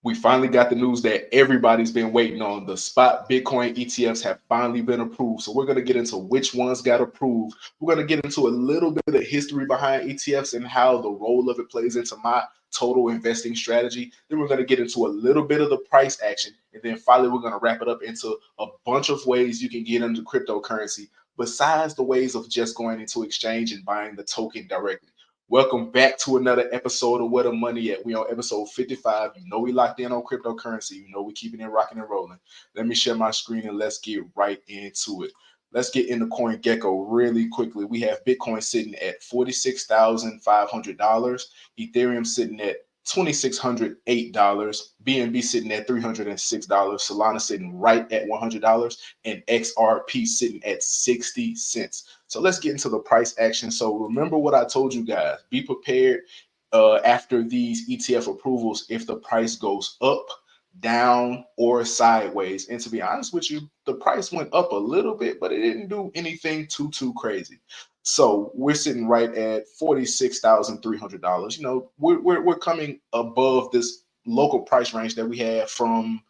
We finally got the news that everybody's been waiting on. The spot Bitcoin ETFs have finally been approved. So we're going to get into which ones got approved. We're going to get into a little bit of history behind ETFs and how the role of it plays into my total investing strategy. Then we're going to get into a little bit of the price action. And then finally, we're going to wrap it up into a bunch of ways you can get into cryptocurrency besides the ways of just going into exchange and buying the token directly. Welcome back to another episode of Where the Money At. We on episode 55. You know we locked in on cryptocurrency. You know we keeping it rocking and rolling. Let me share my screen and let's get right into it. Let's get into CoinGecko really quickly. We have Bitcoin sitting at $46,500. Ethereum sitting at $2,608. BNB sitting at $306. Solana sitting right at $100. And XRP sitting at 60 cents. So let's get into the price action. So remember what I told you guys. Be prepared after these ETF approvals if the price goes up, down, or sideways. And to be honest with you, the price went up a little bit, but it didn't do anything too crazy. So we're sitting right at $46,300. You know, we're coming above this local price range that we had from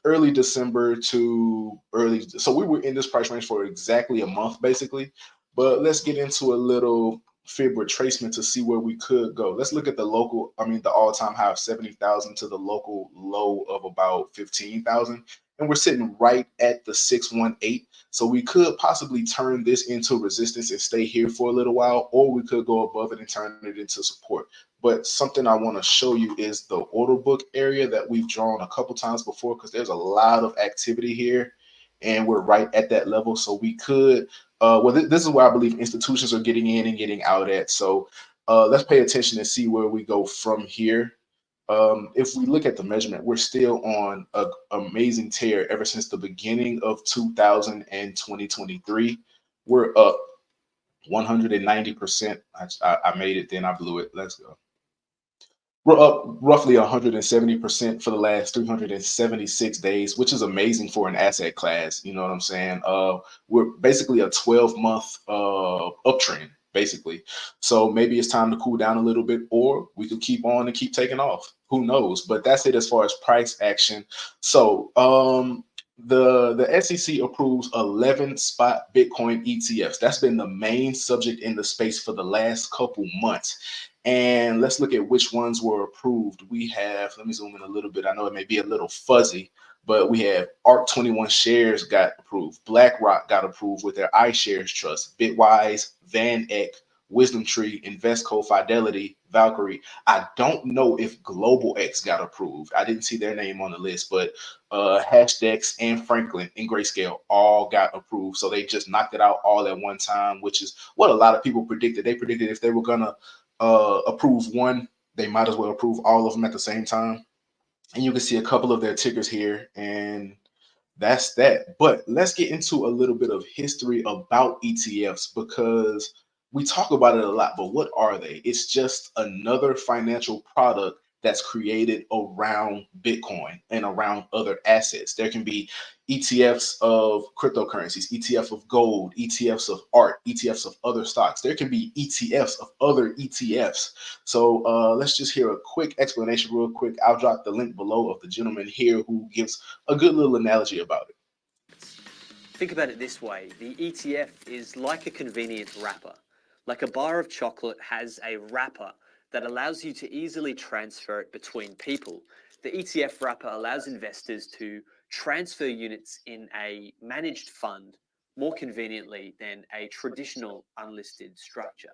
early December to early. So we were in this price range for exactly a month, basically. But let's get into a little fib retracement to see where we could go. Let's look at the the all-time high of 70,000 to the local low of about 15,000. And we're sitting right at the 618. So we could possibly turn this into resistance and stay here for a little while, or we could go above it and turn it into support. But something I want to show you is the order book area that we've drawn a couple times before, because there's a lot of activity here and we're right at that level. So we could, this is where I believe institutions are getting in and getting out at. So let's pay attention and see where we go from here. If we look at the measurement, we're still on an amazing tear ever since the beginning of 2000 and 2023. We're up 190%. I made it, then I blew it. Let's go. We're up roughly 170% for the last 376 days, which is amazing for an asset class. You know what I'm saying? We're basically a 12-month uptrend, basically. So maybe it's time to cool down a little bit, or we could keep on and keep taking off. Who knows? But that's it as far as price action. So the SEC approves 11 spot Bitcoin ETFs. That's been the main subject in the space for the last couple months. And let's look at which ones were approved. We have, let me zoom in a little bit. I know it may be a little fuzzy, but we have ARC21 shares got approved. BlackRock got approved with their iShares Trust. Bitwise, Van Eck, Wisdom Tree, Investco, Fidelity, Valkyrie. I don't know if Global X got approved. I didn't see their name on the list, but Hashdex and Franklin and Grayscale all got approved. So they just knocked it out all at one time, which is what a lot of people predicted. They predicted if they were going to approve one, they might as well approve all of them at the same time. And you can see a couple of their tickers here, and that's that. But let's get into a little bit of history about ETFs, because we talk about it a lot, but what are they? It's just another financial product that's created around Bitcoin and around other assets. There can be ETFs of cryptocurrencies, ETF of gold, ETFs of art, ETFs of other stocks. There can be ETFs of other ETFs. So let's just hear a quick explanation real quick. I'll drop the link below of the gentleman here who gives a good little analogy about it. Think about it this way. The ETF is like a convenient wrapper. Like a bar of chocolate has a wrapper that allows you to easily transfer it between people. The ETF wrapper allows investors to transfer units in a managed fund more conveniently than a traditional unlisted structure.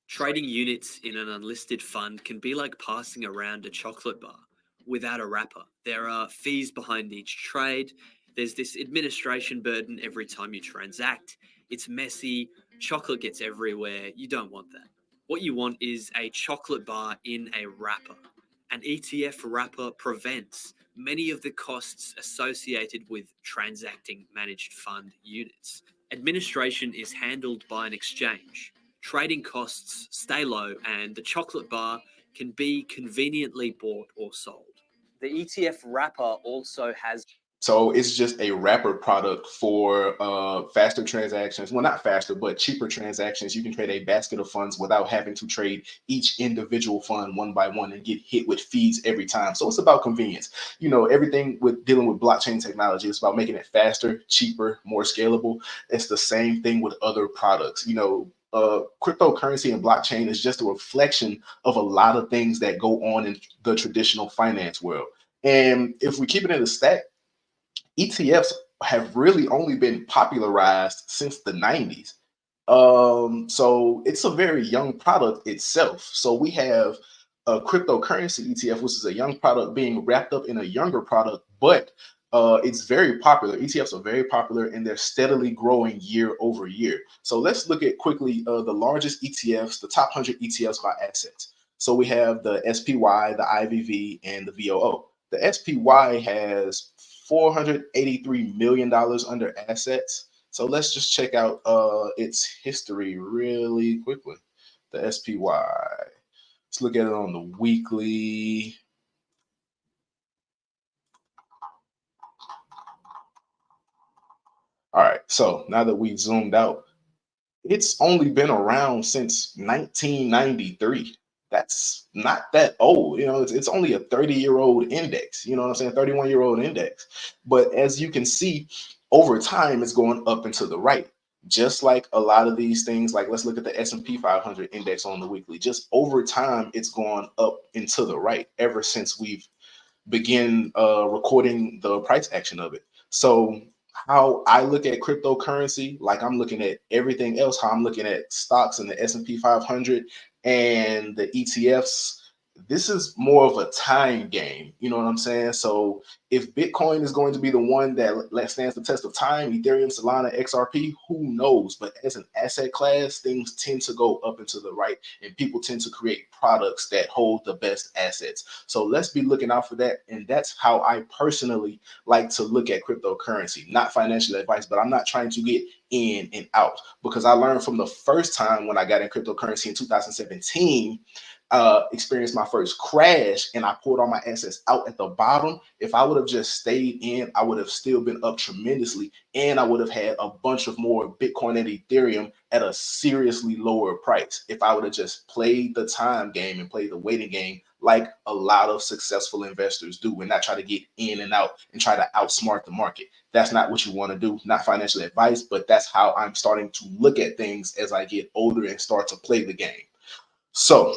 Trading units in an unlisted fund can be like passing around a chocolate bar without a wrapper. There are fees behind each trade. There's this administration burden every time you transact. It's messy. Chocolate gets everywhere. You don't want that. What you want is a chocolate bar in a wrapper. An ETF wrapper prevents many of the costs associated with transacting managed fund units. Administration is handled by an exchange. Trading costs stay low, and the chocolate bar can be conveniently bought or sold. The ETF wrapper also has So it's just a wrapper product for faster transactions. Well, not faster, but cheaper transactions. You can trade a basket of funds without having to trade each individual fund one by one and get hit with fees every time. So it's about convenience. Everything with dealing with blockchain technology is about making it faster, cheaper, more scalable. It's the same thing with other products. Cryptocurrency and blockchain is just a reflection of a lot of things that go on in the traditional finance world. And if we keep it in the stack, ETFs have really only been popularized since the 90s. So it's a very young product itself. So we have a cryptocurrency ETF, which is a young product being wrapped up in a younger product, but it's very popular. ETFs are very popular and they're steadily growing year over year. So let's look at quickly the largest ETFs, the top 100 ETFs by assets. So we have the SPY, the IVV, and the VOO. The SPY has $483 million under assets. So let's just check out its history really quickly. The SPY. Let's look at it on the weekly. All right. So now that we've zoomed out, it's only been around since 1993. That's not that old. It's only a 30-year-old index. You know what I'm saying? 31-year-old index. But as you can see, over time, it's going up and to the right. Just like a lot of these things, like let's look at the S&P 500 index on the weekly. Just over time, it's gone up and to the right ever since we've begin recording the price action of it. So how I look at cryptocurrency, like I'm looking at everything else, how I'm looking at stocks in the S&P 500 and the ETFs, this is more of a time game. You know what I'm saying? So if Bitcoin is going to be the one that stands the test of time, Ethereum, Solana, XRP, who knows? But as an asset class, things tend to go up and to the right, and people tend to create products that hold the best assets. So let's be looking out for that. And that's how I personally like to look at cryptocurrency. Not financial advice, but I'm not trying to get in and out, because I learned from the first time when I got in cryptocurrency in 2017, experienced my first crash and I pulled all my assets out at the bottom. If I would have just stayed in, I would have still been up tremendously, and I would have had a bunch of more Bitcoin and Ethereum at a seriously lower price if I would have just played the time game and played the waiting game like a lot of successful investors do, and not try to get in and out and try to outsmart the market. That's not what you want to do. Not financial advice, but that's how I'm starting to look at things as I get older and start to play the game. So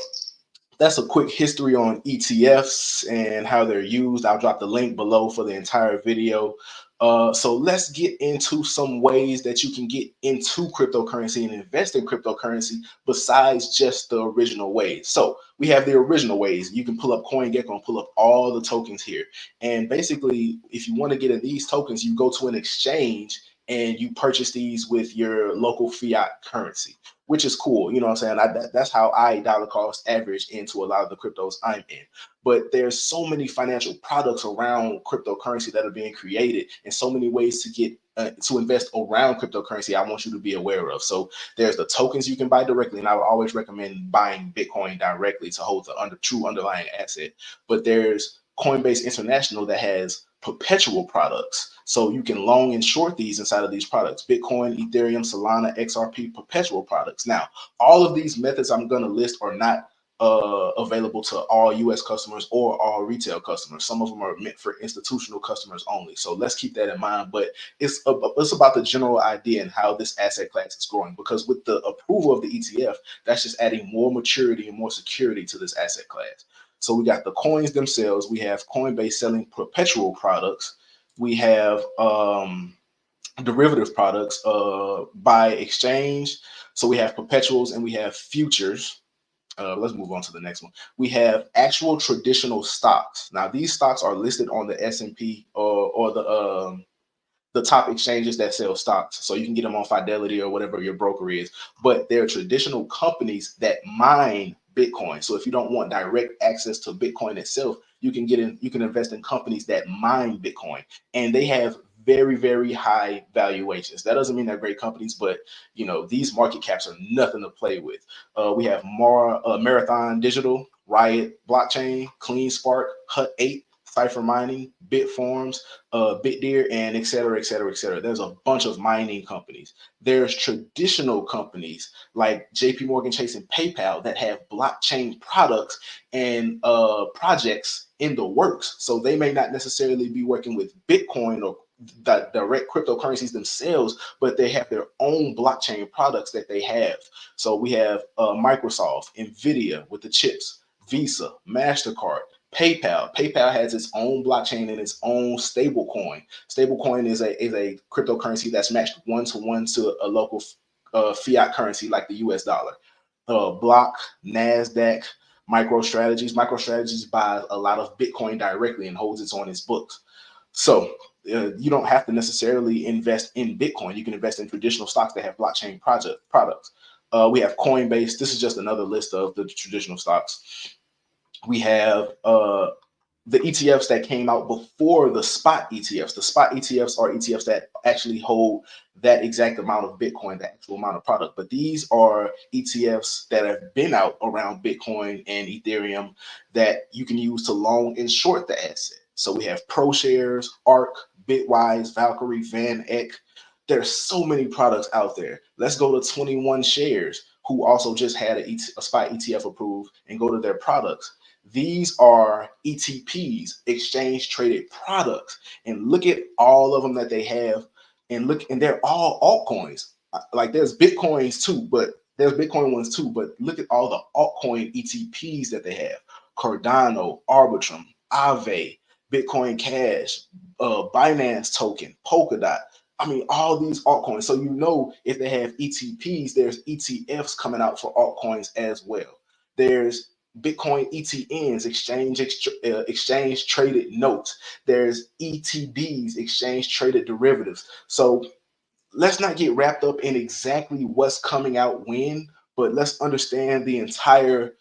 that's a quick history on ETFs and how they're used. I'll drop the link below for the entire video. So let's get into some ways that you can get into cryptocurrency and invest in cryptocurrency besides just the original ways. So we have the original ways. You can pull up CoinGecko and pull up all the tokens here. And basically, if you want to get in these tokens, you go to an exchange and you purchase these with your local fiat currency, which is cool. You know what I'm saying? That's how I dollar cost average into a lot of the cryptos I'm in. But there's so many financial products around cryptocurrency that are being created, and so many ways to get to invest around cryptocurrency I want you to be aware of. So there's the tokens you can buy directly, and I would always recommend buying Bitcoin directly to hold the true underlying asset. But there's Coinbase International that has perpetual products. So you can long and short these inside of these products: Bitcoin, Ethereum, Solana, XRP, perpetual products. Now, all of these methods I'm going to list are not available to all US customers or all retail customers. Some of them are meant for institutional customers only. So let's keep that in mind. But it's about the general idea and how this asset class is growing, because with the approval of the ETF, that's just adding more maturity and more security to this asset class. So we got the coins themselves. We have Coinbase selling perpetual products. We have derivative products by exchange. So we have perpetuals and we have futures. Let's move on to the next one. We have actual traditional stocks. Now, these stocks are listed on the S&P or the top exchanges that sell stocks. So you can get them on Fidelity or whatever your broker is. But they're traditional companies that mine Bitcoin. So if you don't want direct access to Bitcoin itself, you can invest in companies that mine Bitcoin. And they have very, very high valuations. That doesn't mean they're great companies, but these market caps are nothing to play with. We have Marathon Digital, Riot Blockchain, Clean Spark, Hut 8, Cipher Mining, Bitforms, Bitdeer, and et cetera, et cetera, et cetera. There's a bunch of mining companies. There's traditional companies like JP Morgan Chase and PayPal that have blockchain products and projects in the works. So they may not necessarily be working with Bitcoin or the direct cryptocurrencies themselves, but they have their own blockchain products that they have. So we have Microsoft, Nvidia with the chips, Visa, MasterCard, PayPal. PayPal has its own blockchain and its own stablecoin. Stablecoin is a cryptocurrency that's matched 1-to-1 to a local fiat currency like the US dollar. Block, NASDAQ, MicroStrategies. MicroStrategies buys a lot of Bitcoin directly and holds it on its books. So you don't have to necessarily invest in Bitcoin. You can invest in traditional stocks that have blockchain products. We have Coinbase. This is just another list of the traditional stocks. We have the ETFs that came out before the spot ETFs. The spot ETFs are ETFs that actually hold that exact amount of Bitcoin, the actual amount of product. But these are ETFs that have been out around Bitcoin and Ethereum that you can use to long and short the asset. So we have ProShares, ARK, Bitwise, Valkyrie, Van Eck. There's so many products out there. Let's go to 21 Shares, who also just had a spot ETF approved, and go to their products. These are ETPs, exchange traded products, and look at all of them that they have, and they're all altcoins. Like there's Bitcoins too, but there's Bitcoin ones too, but look at all the altcoin ETPs that they have: Cardano, Arbitrum, Aave, Bitcoin Cash, Binance Token, Polkadot. I mean, all these altcoins. So you know, if they have ETPs, there's ETFs coming out for altcoins as well. There's Bitcoin ETNs, exchange traded notes. There's ETDs, exchange traded derivatives. So let's not get wrapped up in exactly what's coming out when, but let's understand the entire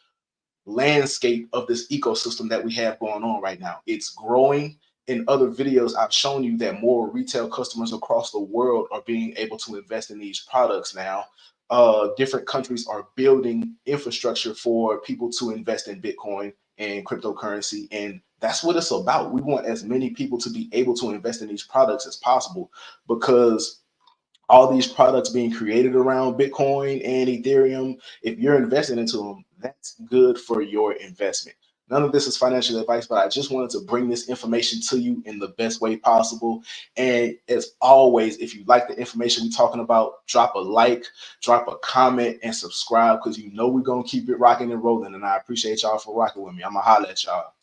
landscape of this ecosystem that we have going on right now. It's growing. In other videos, I've shown you that more retail customers across the world are being able to invest in these products now. Different countries are building infrastructure for people to invest in Bitcoin and cryptocurrency. And that's what it's about. We want as many people to be able to invest in these products as possible, because all these products being created around Bitcoin and Ethereum, if you're investing into them, that's good for your investment. None of this is financial advice, but I just wanted to bring this information to you in the best way possible. And as always, if you like the information we're talking about, drop a like, drop a comment, and subscribe, because you know we're going to keep it rocking and rolling. And I appreciate y'all for rocking with me. I'm going to holler at y'all.